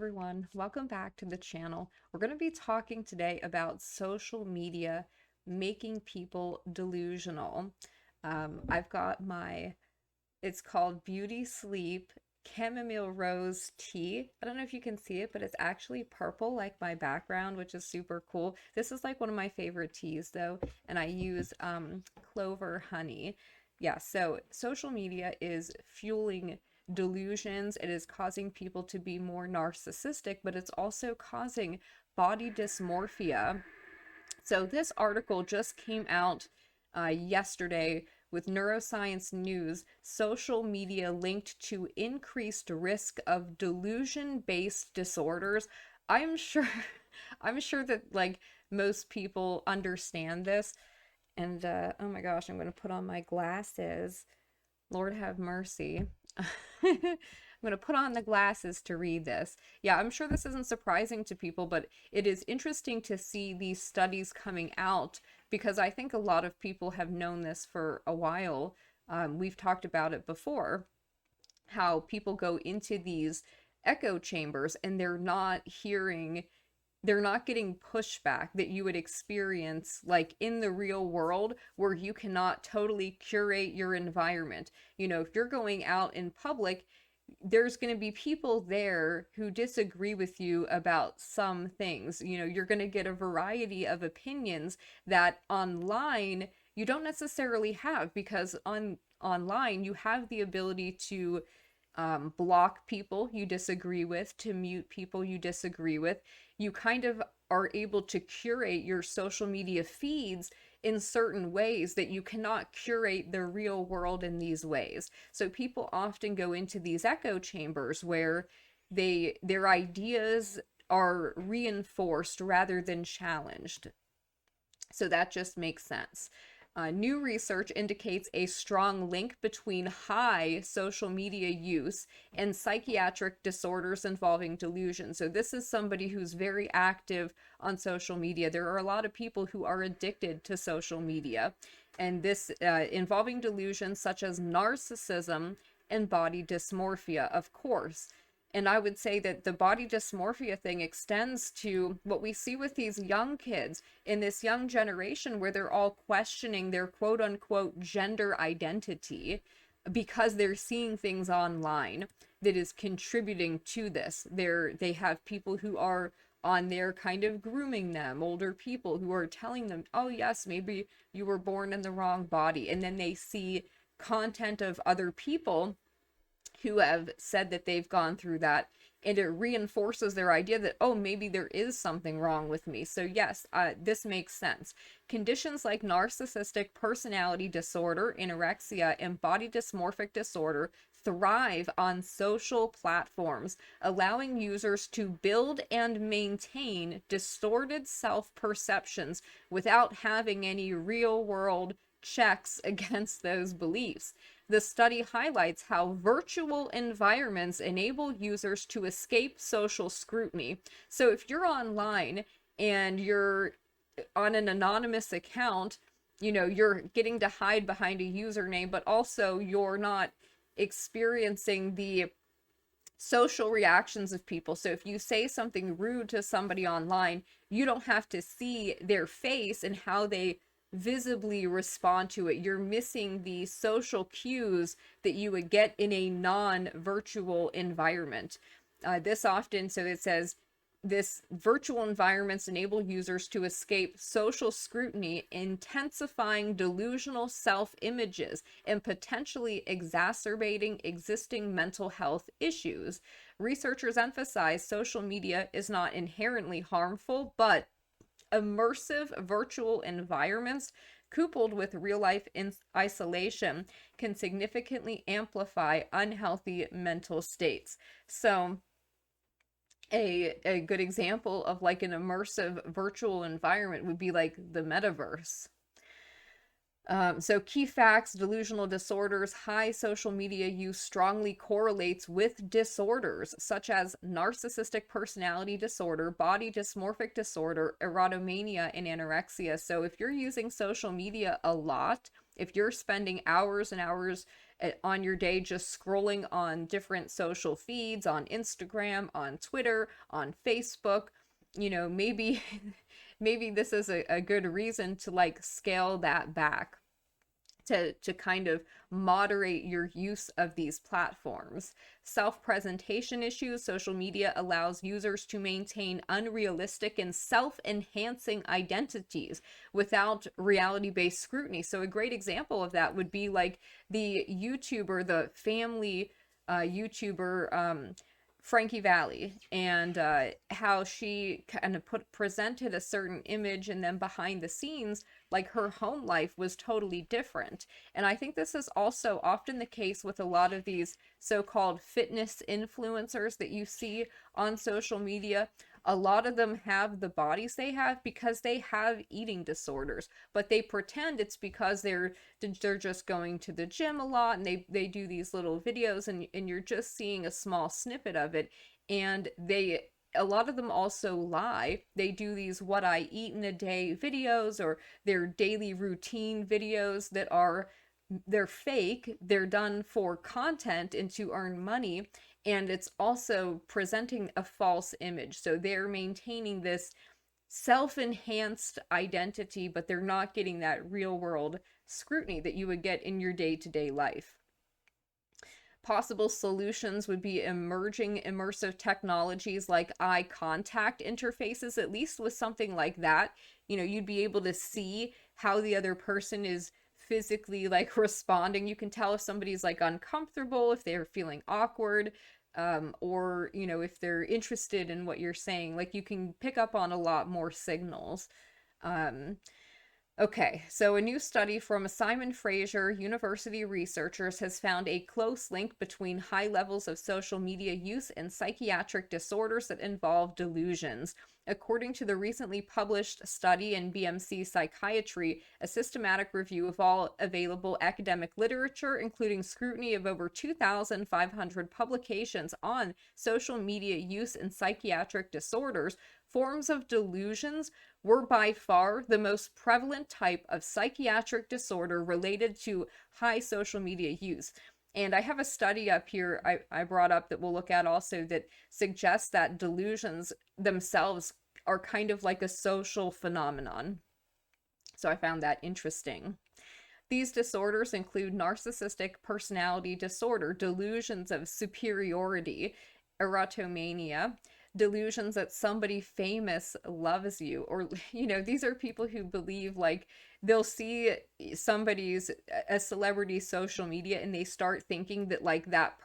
everyone, welcome back to the channel. We're going to be talking today about social media making people delusional. I've got it's called Beauty Sleep Chamomile Rose Tea. I don't know if you can see it, but it's actually purple like my background, which is super cool. This is like one of my favorite teas though, and I use clover honey. Yeah, so social media is fueling delusions. It is causing people to be more narcissistic, but it's also causing body dysmorphia. So this article just came out yesterday with Neuroscience News. Social media linked to increased risk of delusion-based disorders. I'm sure, I'm sure that like most people understand this. And oh my gosh, I'm going to put on my glasses. Lord have mercy. I'm going to put on the glasses to read this. Yeah, I'm sure this isn't surprising to people, but it is interesting to see these studies coming out because I think a lot of people have known this for a while. We've talked about it before, how people go into these echo chambers and they're not getting pushback that you would experience like in the real world where you cannot totally curate your environment. You know, if you're going out in public, there's going to be people there who disagree with you about some things. You know, you're going to get a variety of opinions that online you don't necessarily have because online you have the ability to block people you disagree with, to mute people you disagree with. You kind of are able to curate your social media feeds in certain ways that you cannot curate the real world in these ways. So people often go into these echo chambers where their ideas are reinforced rather than challenged. So that just makes sense. New research indicates a strong link between high social media use and psychiatric disorders involving delusion. So this is somebody who's very active on social media. There are a lot of people who are addicted to social media, and this involving delusions such as narcissism and body dysmorphia, of course. And I would say that the body dysmorphia thing extends to what we see with these young kids in this young generation where they're all questioning their quote unquote gender identity because they're seeing things online that is contributing to this. They have people who are on there kind of grooming them, older people who are telling them, oh yes, maybe you were born in the wrong body. And then they see content of other people who have said that they've gone through that, and it reinforces their idea that, oh, maybe there is something wrong with me. So yes, this makes sense. Conditions like narcissistic personality disorder, anorexia, and body dysmorphic disorder thrive on social platforms, allowing users to build and maintain distorted self-perceptions without having any real-world checks against those beliefs. The study highlights how virtual environments enable users to escape social scrutiny. So if you're online and you're on an anonymous account, you know, you're getting to hide behind a username, but also you're not experiencing the social reactions of people. So if you say something rude to somebody online, you don't have to see their face and how they visibly respond to it. You're missing the social cues that you would get in a non-virtual environment. So it says, this virtual environments enable users to escape social scrutiny, intensifying delusional self-images and potentially exacerbating existing mental health issues. Researchers emphasize social media is not inherently harmful, but immersive virtual environments coupled with real-life isolation can significantly amplify unhealthy mental states. So a good example of like an immersive virtual environment would be like the metaverse. So key facts: delusional disorders, high social media use strongly correlates with disorders such as narcissistic personality disorder, body dysmorphic disorder, erotomania, and anorexia. So if you're using social media a lot, if you're spending hours and hours on your day, just scrolling on different social feeds, on Instagram, on Twitter, on Facebook. Maybe maybe this is a good reason to like scale that back, to kind of moderate your use of these platforms. Self-presentation issues. Social media allows users to maintain unrealistic and self-enhancing identities without reality-based scrutiny. So a great example of that would be like the family YouTuber, Frankie Valli, and how she kind of presented a certain image, and then behind the scenes, like her home life was totally different. And I think this is also often the case with a lot of these so-called fitness influencers that you see on social media. A lot of them have the bodies they have because they have eating disorders, but they pretend it's because they're just going to the gym a lot, and they do these little videos, and you're just seeing a small snippet of it. And a lot of them also lie. They do these what I eat in a day videos, or their daily routine videos they're fake. They're done for content and to earn money, and it's also presenting a false image. So they're maintaining this self-enhanced identity, but they're not getting that real world scrutiny that you would get in your day-to-day life. Possible solutions would be emerging immersive technologies like eye contact interfaces. At least with something like that, you'd be able to see how the other person is physically like responding. You can tell if somebody's like uncomfortable, if they're feeling awkward, or if they're interested in what you're saying. Like, you can pick up on a lot more signals. Okay, so a new study from Simon Fraser University researchers has found a close link between high levels of social media use and psychiatric disorders that involve delusions. According to the recently published study in BMC Psychiatry, a systematic review of all available academic literature, including scrutiny of over 2,500 publications on social media use and psychiatric disorders, forms of delusions were by far the most prevalent type of psychiatric disorder related to high social media use. And I have a study up here I brought up that we'll look at also, that suggests that delusions themselves are kind of like a social phenomenon. So I found that interesting. These disorders include narcissistic personality disorder, delusions of superiority, erotomania, delusions that somebody famous loves you, or these are people who believe, like, they'll see a celebrity's social media, and they start thinking that like that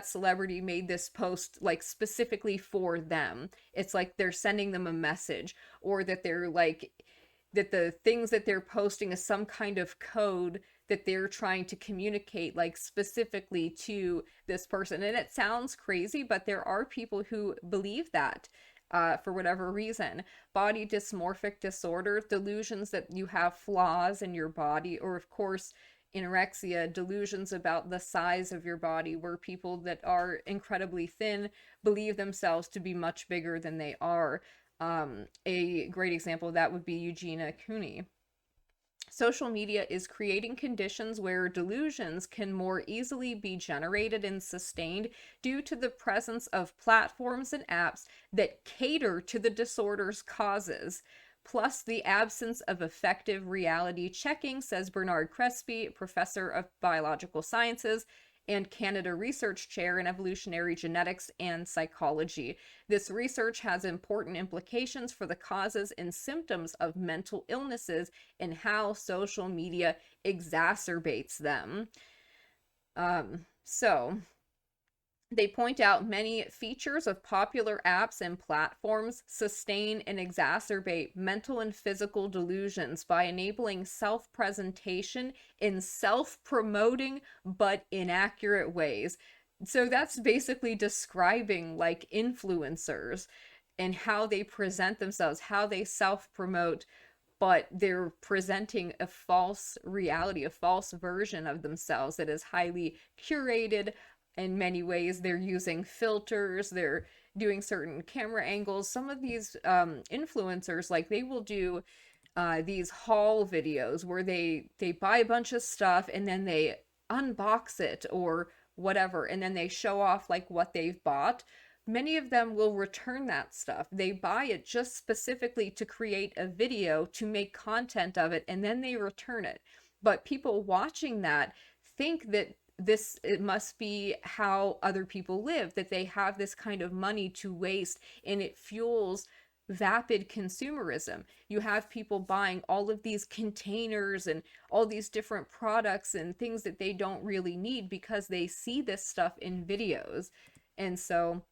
celebrity made this post like specifically for them. It's like they're sending them a message, or that the things that they're posting is some kind of code that they're trying to communicate, like, specifically to this person. And it sounds crazy, but there are people who believe that for whatever reason. Body dysmorphic disorder, delusions that you have flaws in your body, or of course anorexia, delusions about the size of your body, where people that are incredibly thin believe themselves to be much bigger than they are. A great example of that would be Eugenia Cooney. Social media is creating conditions where delusions can more easily be generated and sustained due to the presence of platforms and apps that cater to the disorder's causes, plus the absence of effective reality checking, says Bernard Crespi, professor of biological sciences and Canada Research Chair in Evolutionary Genetics and Psychology. This research has important implications for the causes and symptoms of mental illnesses and how social media exacerbates them. So they point out many features of popular apps and platforms sustain and exacerbate mental and physical delusions by enabling self-presentation in self-promoting but inaccurate ways. So that's basically describing like influencers and how they present themselves, how they self-promote, but they're presenting a false reality, a false version of themselves that is highly curated. In many ways, they're using filters, they're doing certain camera angles. Some of these influencers, like, they will do these haul videos where they buy a bunch of stuff, and then they unbox it or whatever, and then they show off like what they've bought, many of them will return that stuff. They buy it just specifically to create a video, to make content of it, and then they return it. But people watching that think that it must be how other people live, that they have this kind of money to waste, and it fuels vapid consumerism. You have people buying all of these containers and all these different products and things that they don't really need because they see this stuff in videos. And so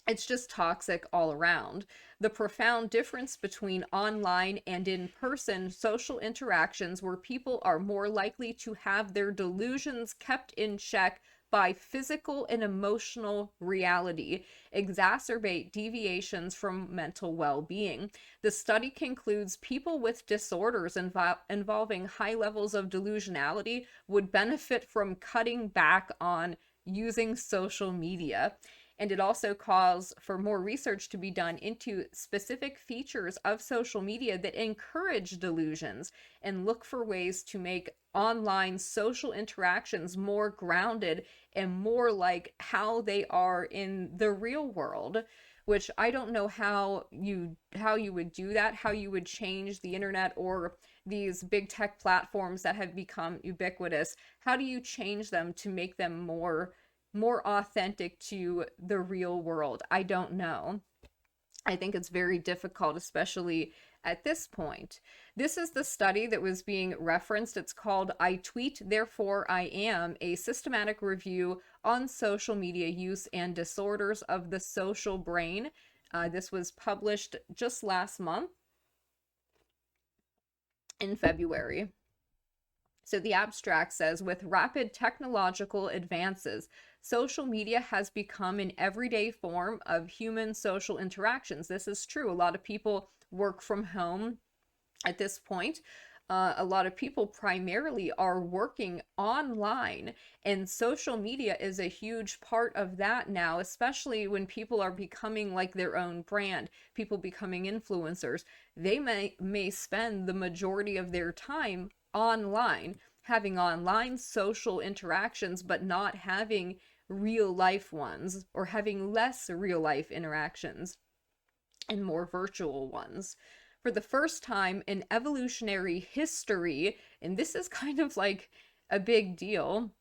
it's just toxic all around. The profound difference between online and in-person social interactions, where people are more likely to have their delusions kept in check by physical and emotional reality, exacerbate deviations from mental well-being. The study concludes people with disorders involving high levels of delusionality would benefit from cutting back on using social media. And it also calls for more research to be done into specific features of social media that encourage delusions, and look for ways to make online social interactions more grounded and more like how they are in the real world. Which I don't know how you would do that, how you would change the internet or these big tech platforms that have become ubiquitous. How do you change them to make them more authentic to the real world? I don't know. I think it's very difficult, especially at this point. This is the study that was being referenced. It's called I Tweet, Therefore I Am, a systematic review on social media use and disorders of the social brain. This was published just last month in February. So the abstract says, with rapid technological advances, social media has become an everyday form of human social interactions. This is true. A lot of people work from home at this point. A lot of people primarily are working online, and social media is a huge part of that now, especially when people are becoming like their own brand, people becoming influencers. They may spend the majority of their time online, having online social interactions, but not having real life ones, or having less real life interactions and more virtual ones. For the first time in evolutionary history, and this is kind of like a big deal,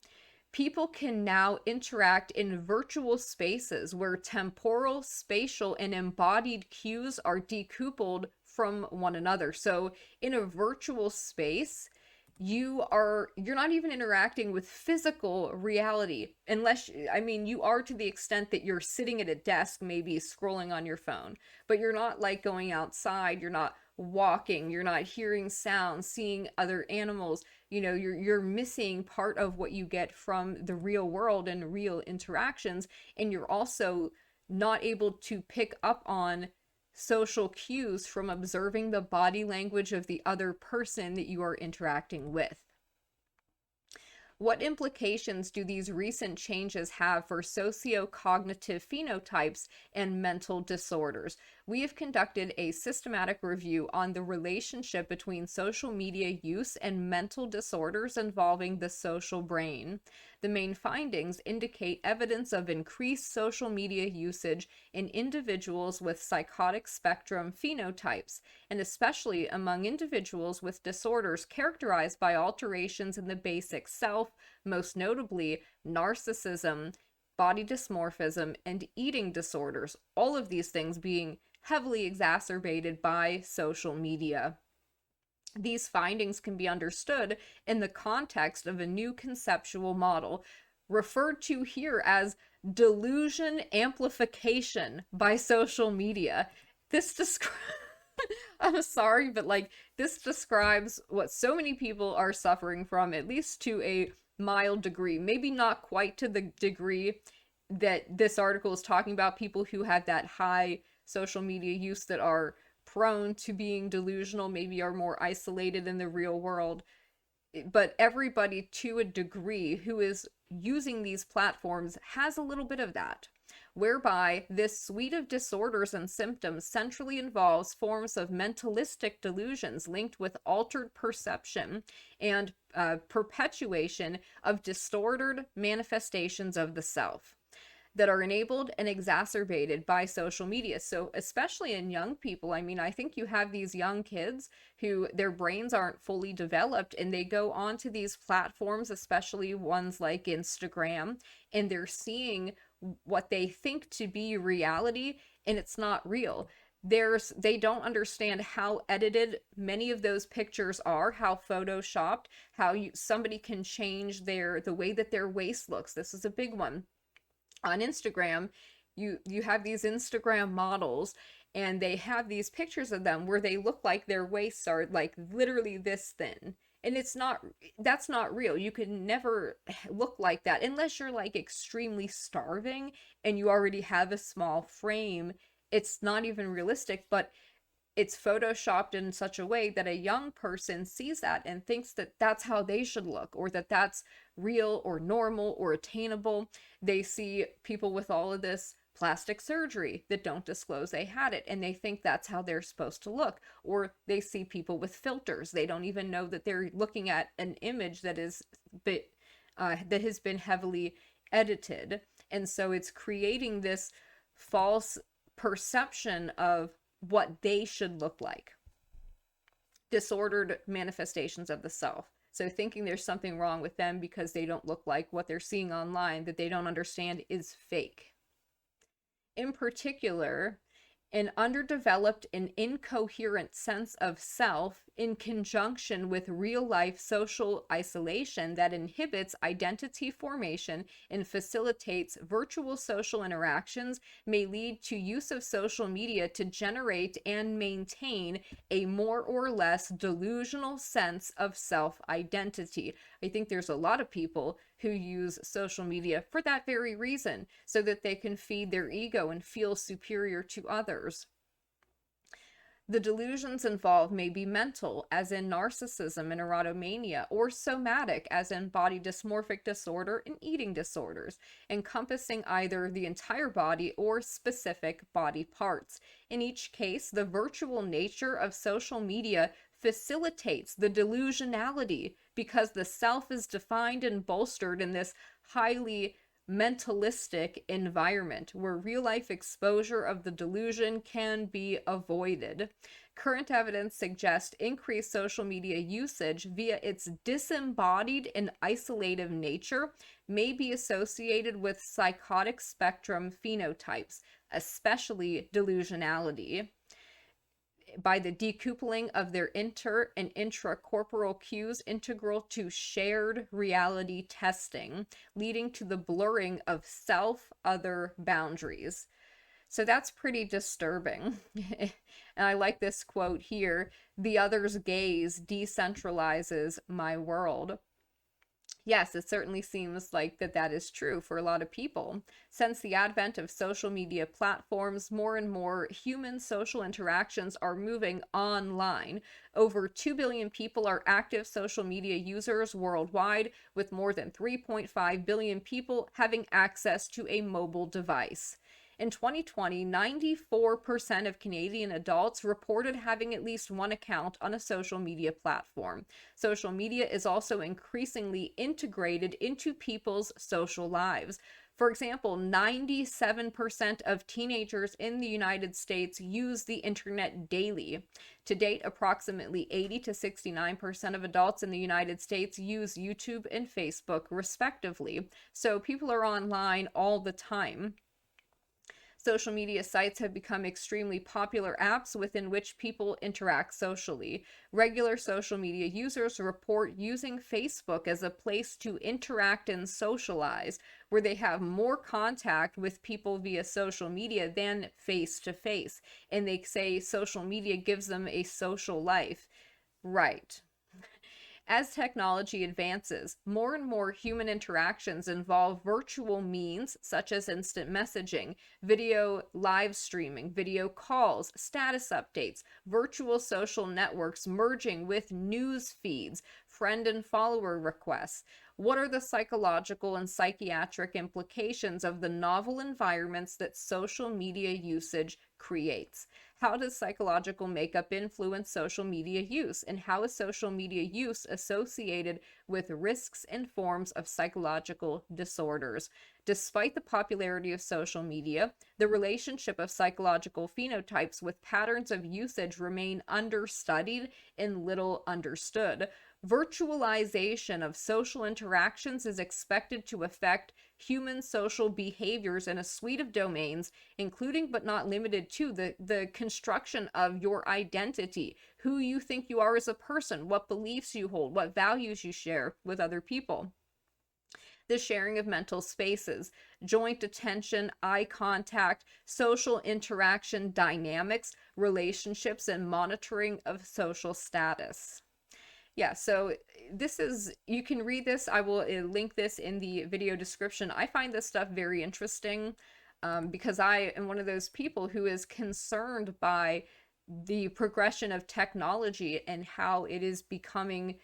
people can now interact in virtual spaces where temporal, spatial, and embodied cues are decoupled from one another. So in a virtual space, you're not even interacting with physical reality, unless, I mean, you are to the extent that you're sitting at a desk, maybe scrolling on your phone, but you're not like going outside, you're not walking, you're not hearing sounds, seeing other animals. You're missing part of what you get from the real world and real interactions, and you're also not able to pick up on social cues from observing the body language of the other person that you are interacting with. What implications do these recent changes have for sociocognitive phenotypes and mental disorders? We have conducted a systematic review on the relationship between social media use and mental disorders involving the social brain. The main findings indicate evidence of increased social media usage in individuals with psychotic spectrum phenotypes, and especially among individuals with disorders characterized by alterations in the basic self, most notably narcissism, body dysmorphism, and eating disorders, all of these things being heavily exacerbated by social media. These findings can be understood in the context of a new conceptual model, referred to here as delusion amplification by social media. This describes I'm sorry, but like, this describes what so many people are suffering from, at least to a mild degree. Maybe not quite to the degree that this article is talking about, people who have that high social media use that are prone to being delusional, maybe are more isolated in the real world. But everybody to a degree who is using these platforms has a little bit of that. whereby this suite of disorders and symptoms centrally involves forms of mentalistic delusions linked with altered perception and perpetuation of distorted manifestations of the self that are enabled and exacerbated by social media. So, especially in young people, I mean, I think you have these young kids who their brains aren't fully developed and they go onto these platforms, especially ones like Instagram, and they're seeing what they think to be reality, and it's not real. They don't understand how edited many of those pictures are, how photoshopped, how somebody can change the way that their waist looks. This is a big one on Instagram. You have these Instagram models, and they have these pictures of them where they look like their waists are like literally this thin, and that's not real. You can never look like that unless you're like extremely starving and you already have a small frame. It's not even realistic, but it's photoshopped in such a way that a young person sees that and thinks that that's how they should look, or that that's real or normal or attainable. They see people with all of this plastic surgery that don't disclose they had it, and they think that's how they're supposed to look. Or they see people with filters. They don't even know that they're looking at an image that that has been heavily edited. And so it's creating this false perception of what they should look like. Disordered manifestations of the self. So thinking there's something wrong with them because they don't look like what they're seeing online that they don't understand is fake. In particular, an underdeveloped and incoherent sense of self in conjunction with real-life social isolation that inhibits identity formation and facilitates virtual social interactions may lead to use of social media to generate and maintain a more or less delusional sense of self-identity. I think there's a lot of people who use social media for that very reason, so that they can feed their ego and feel superior to others. The delusions involved may be mental, as in narcissism and erotomania, or somatic, as in body dysmorphic disorder and eating disorders, encompassing either the entire body or specific body parts. In each case, the virtual nature of social media facilitates the delusionality because the self is defined and bolstered in this highly mentalistic environment where real life exposure of the delusion can be avoided. Current evidence suggests increased social media usage via its disembodied and isolative nature may be associated with psychotic spectrum phenotypes, especially delusionality, by the decoupling of their inter and intracorporeal cues integral to shared reality testing, leading to the blurring of self-other boundaries. So that's pretty disturbing. And I like this quote here: "The other's gaze decentralizes my world." Yes, it certainly seems like that is true for a lot of people. Since the advent of social media platforms, more and more human social interactions are moving online. Over 2 billion people are active social media users worldwide, with more than 3.5 billion people having access to a mobile device. In 2020, 94% of Canadian adults reported having at least one account on a social media platform. Social media is also increasingly integrated into people's social lives. For example, 97% of teenagers in the United States use the internet daily. To date, approximately 80 to 69% of adults in the United States use YouTube and Facebook, respectively. So people are online all the time. Social media sites have become extremely popular apps within which people interact socially. Regular social media users report using Facebook as a place to interact and socialize, where they have more contact with people via social media than face-to-face. And they say social media gives them a social life. Right. As technology advances, more and more human interactions involve virtual means such as instant messaging, video live streaming, video calls, status updates, virtual social networks merging with news feeds, friend and follower requests? What are the psychological and psychiatric implications of the novel environments that social media usage creates? How does psychological makeup influence social media use? And how is social media use associated with risks and forms of psychological disorders? Despite the popularity of social media, the relationship of psychological phenotypes with patterns of usage remain understudied and little understood. Virtualization of social interactions is expected to affect human social behaviors in a suite of domains, including but not limited to the construction of your identity, who you think you are as a person, what beliefs you hold, what values you share with other people. The sharing of mental spaces, joint attention, eye contact, social interaction dynamics, relationships, and monitoring of social status. Yeah, so this is, you can read this. I will link this in the video description. I find this stuff very interesting because I am one of those people who is concerned by the progression of technology and how it is becoming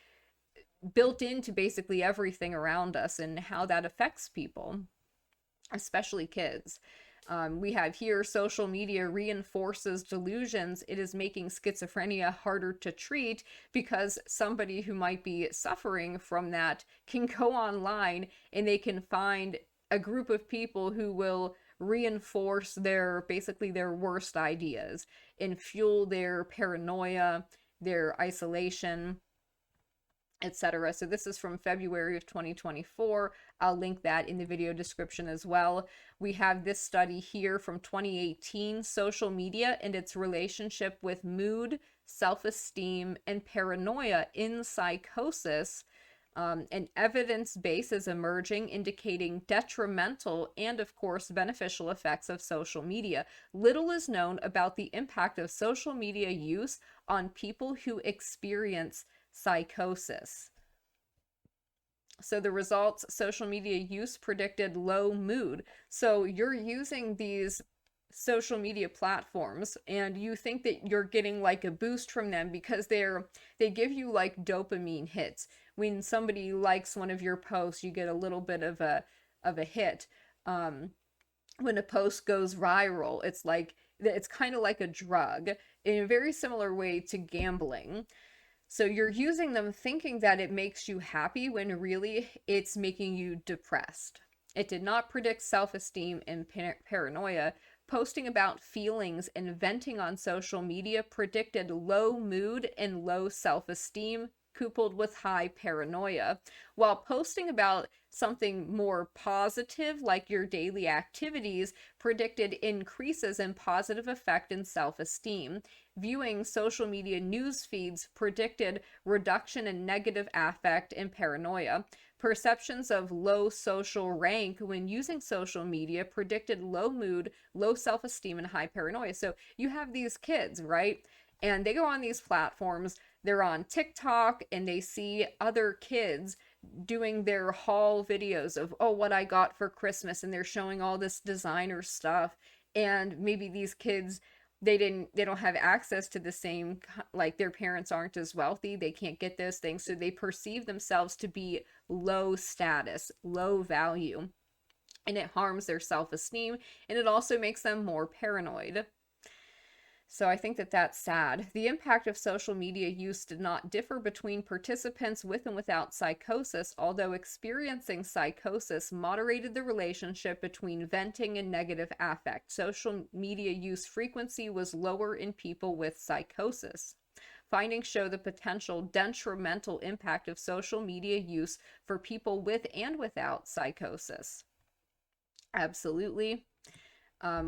built into basically everything around us and how that affects people, especially kids. We have here, social media reinforces delusions. It is making schizophrenia harder to treat because somebody who might be suffering from that can go online and they can find a group of people who will reinforce basically their worst ideas and fuel their paranoia, their isolation, etc. So this is from February of 2024. I'll link that in the video description as well. We have this study here from 2018, social media and its relationship with mood, self-esteem, and paranoia in psychosis. An evidence base is emerging indicating detrimental and, of course, beneficial effects of social media. Little is known about the impact of social media use on people who experience psychosis. So the results, social media use predicted low mood. So you're using these social media platforms and you think that you're getting like a boost from them because they give you like dopamine hits. When somebody likes one of your posts, you get a little bit of a hit. When a post goes viral, it's kind of like a drug in a very similar way to gambling. So you're using them thinking that it makes you happy when really it's making you depressed. It did not predict self-esteem and paranoia. Posting about feelings and venting on social media predicted low mood and low self-esteem, coupled with high paranoia, while posting about something more positive like your daily activities predicted increases in positive effect in self-esteem. Viewing social media news feeds predicted reduction in negative affect and paranoia. Perceptions of low social rank when using social media predicted low mood, low self-esteem, and high paranoia. So you have these kids, right? And they go on these platforms, they're on TikTok, and they see other kids doing their haul videos of, oh, what I got for Christmas, and they're showing all this designer stuff. And maybe these kids, they don't have access to the same, like their parents aren't as wealthy, they can't get those things, so they perceive themselves to be low status, low value, and it harms their self-esteem, and it also makes them more paranoid. So I think that that's sad. The impact of social media use did not differ between participants with and without psychosis, although experiencing psychosis moderated the relationship between venting and negative affect. Social media use frequency was lower in people with psychosis. Findings show the potential detrimental impact of social media use for people with and without psychosis. Absolutely.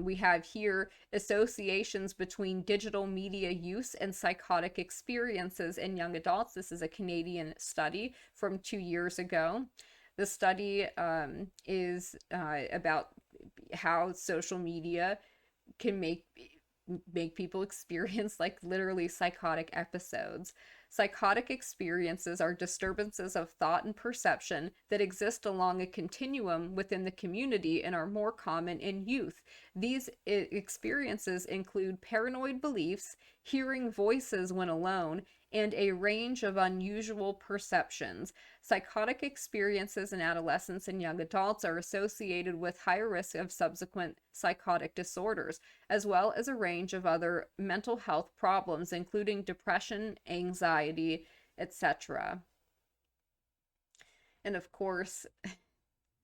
We have here associations between digital media use and psychotic experiences in young adults. This is a Canadian study from 2 years ago. The study is about how social media can make people experience like literally psychotic episodes. Psychotic experiences are disturbances of thought and perception that exist along a continuum within the community and are more common in youth. These experiences include paranoid beliefs, hearing voices when alone, and a range of unusual perceptions. Psychotic experiences in adolescents and young adults are associated with higher risk of subsequent psychotic disorders, as well as a range of other mental health problems, including depression, anxiety, etc. And of course,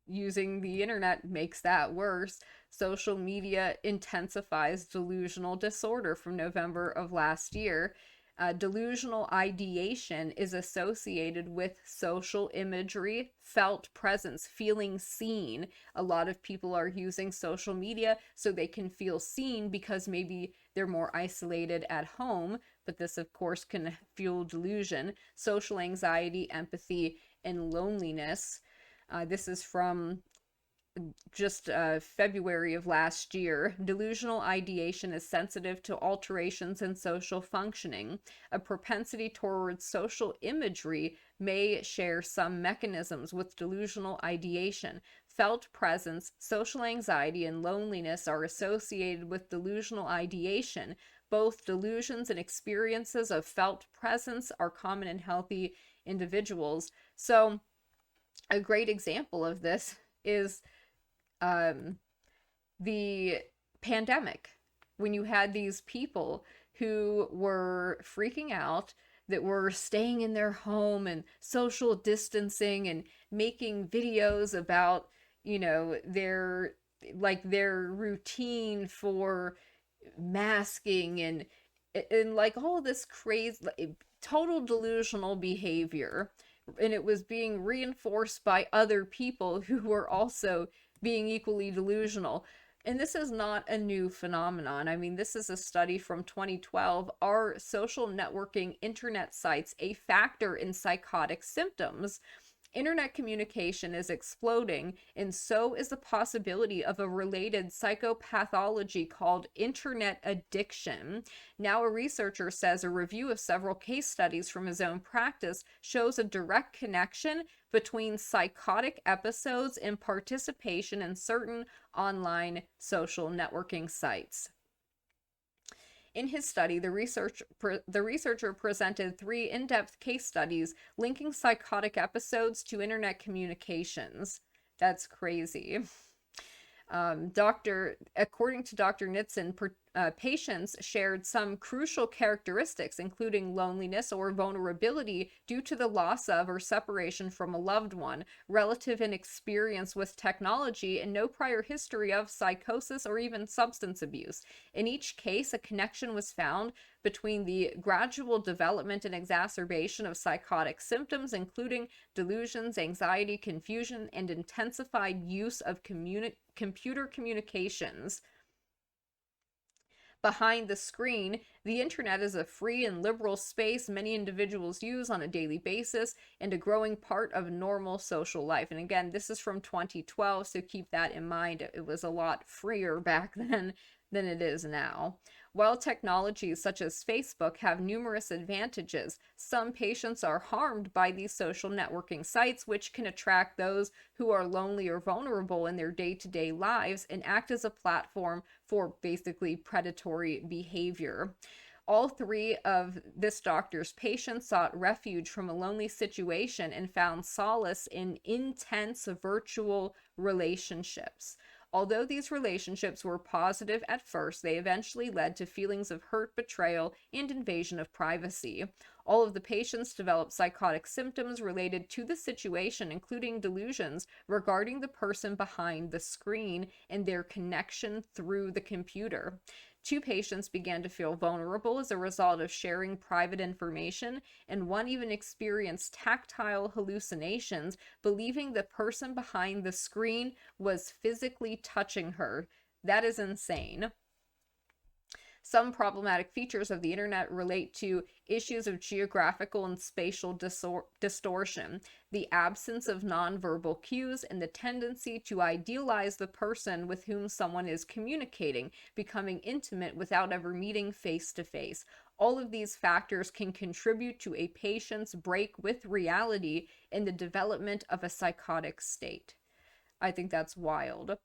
using the internet makes that worse. Social media intensifies delusional disorder from November of last year. Delusional ideation is associated with social imagery, felt presence, feeling seen. A lot of people are using social media so they can feel seen because maybe they're more isolated at home, but this, of course, can fuel delusion. Social anxiety, empathy, and loneliness. This is from just February of last year. Delusional ideation is sensitive to alterations in social functioning. A propensity towards social imagery may share some mechanisms with delusional ideation. Felt presence, social anxiety, and loneliness are associated with delusional ideation. Both delusions and experiences of felt presence are common in healthy individuals. So, a great example of this is the pandemic, when you had these people who were freaking out, that were staying in their home and social distancing and making videos about, their routine for masking and like all this crazy total delusional behavior, and it was being reinforced by other people who were also being equally delusional. And this is not a new phenomenon. I mean, this is a study from 2012. Are social networking internet sites a factor in psychotic symptoms? Internet communication is exploding, and so is the possibility of a related psychopathology called internet addiction. Now, a researcher says a review of several case studies from his own practice shows a direct connection between psychotic episodes and participation in certain online social networking sites. In his study, the researcher presented 3 in-depth case studies linking psychotic episodes to internet communications. That's crazy. According to Dr. Nitzen, patients shared some crucial characteristics, including loneliness or vulnerability due to the loss of or separation from a loved one, relative inexperience with technology, and no prior history of psychosis or even substance abuse. In each case, a connection was found between the gradual development and exacerbation of psychotic symptoms, including delusions, anxiety, confusion, and intensified use of computer communications. Behind the screen, the internet is a free and liberal space many individuals use on a daily basis and a growing part of normal social life. And again, this is from 2012, so keep that in mind. It was a lot freer back then than it is now. While technologies such as Facebook have numerous advantages, some patients are harmed by these social networking sites, which can attract those who are lonely or vulnerable in their day-to-day lives and act as a platform for basically predatory behavior. All 3 of this doctor's patients sought refuge from a lonely situation and found solace in intense virtual relationships. Although these relationships were positive at first, they eventually led to feelings of hurt, betrayal, and invasion of privacy. All of the patients developed psychotic symptoms related to the situation, including delusions regarding the person behind the screen and their connection through the computer. 2 patients began to feel vulnerable as a result of sharing private information, and 1 even experienced tactile hallucinations, believing the person behind the screen was physically touching her. That is insane. Some problematic features of the internet relate to issues of geographical and spatial distortion, the absence of nonverbal cues, and the tendency to idealize the person with whom someone is communicating, becoming intimate without ever meeting face to face. All of these factors can contribute to a patient's break with reality in the development of a psychotic state. I think that's wild.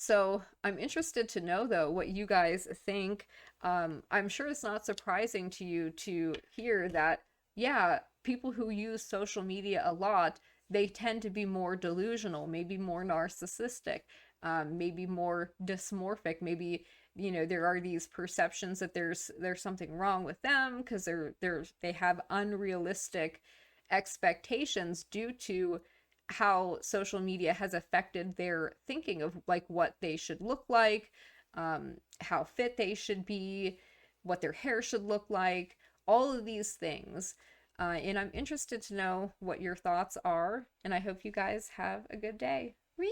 So I'm interested to know, though, what you guys think. I'm sure it's not surprising to you to hear that, yeah, people who use social media a lot, they tend to be more delusional, maybe more narcissistic, maybe more dysmorphic. Maybe, there are these perceptions that there's something wrong with them because they have unrealistic expectations due to how social media has affected their thinking of like what they should look like, how fit they should be, what their hair should look like, all of these things. And I'm interested to know what your thoughts are, and I hope you guys have a good day. Whee!